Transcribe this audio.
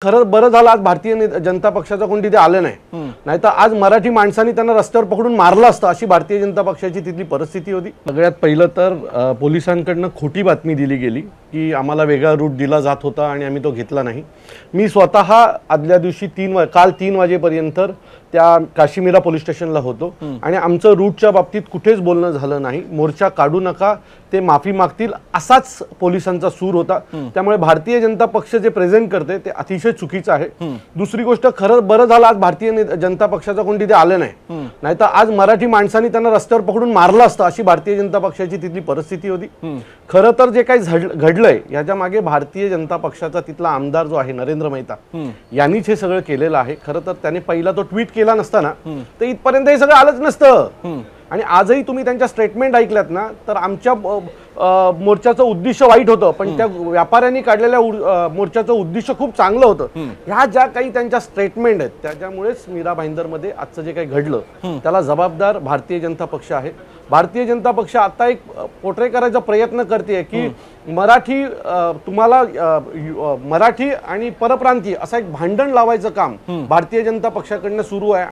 खरं बरं झालं आज भारतीय जनता पक्षाचा कोण तिथे आलं नाही, नाहीतर आज मराठी माणसांनी त्यांना रस्त्यावर पकडून मारलं असतं अशी भारतीय जनता पक्षाची तिथली परिस्थिती होती। सगळ्यात पहिलं तर पोलिसांकडनं खोटी बातमी दिली गेली की आम्हाला वेगळा रूट दिला जात होता आणि आम्ही तो घेतला नाही। मी स्वतः आदल्या दिवशी काल 3 वाजेपर्यंत त्या काश्मीरा पोलीस स्टेशनला होतो आणि आमचं रूटच्या बाबतीत कुठेच बोलणं झालं नाही। मोर्चा काढू नका, ते माफी मागतील असाच पोलिसांचा सूर होता। त्यामुळे भारतीय जनता पक्ष जे प्रेझेंट करते ते अतिशय चुकीचं आहे। दुसरी गोष्ट, खरं बरं झालं आज भारतीय जनता पक्षाचा कोण तिथे आलं नाही, नाहीतर आज मराठी माणसांनी त्यांना रस्त्यावर पकडून मारलं असतं अशी भारतीय जनता पक्षाची तिथली परिस्थिती होती। खरं तर जे काही घडलंय याच्या मागे भारतीय जनता पक्षाचा तिथला आमदार जो आहे नरेंद्र मेहता यांनीच हे सगळं केलेलं आहे। खरं तर त्याने पहिला तो ट्विट केला नसताना तर इथपर्यंत हे सगळं आलंच नसतं। आणि आजही तुम्ही त्यांच्या स्टेटमेंट ऐकल्यात ना तर आमच्या मोर्चाचं उद्दिष्ट वाईट होतं, पण त्या व्यापाऱ्यांनी काढलेल्या मोर्चाचं उद्दिष्ट खूप चांगलं होतं। ह्या ज्या काही त्यांच्या स्टेटमेंट आहेत त्याच्यामुळेच मीरा भाईंदरमध्ये आजचं जे काही घडलं त्याला जबाबदार भारतीय जनता पक्ष आहे। भारतीय जनता पक्ष आता एक पोर्ट्रे करायचा प्रयत्न करते की मराठी तुम्हाला मराठी आणि परप्रांतीय असं एक भांडण लावायचं काम भारतीय जनता पक्षाकडनं सुरू आहे।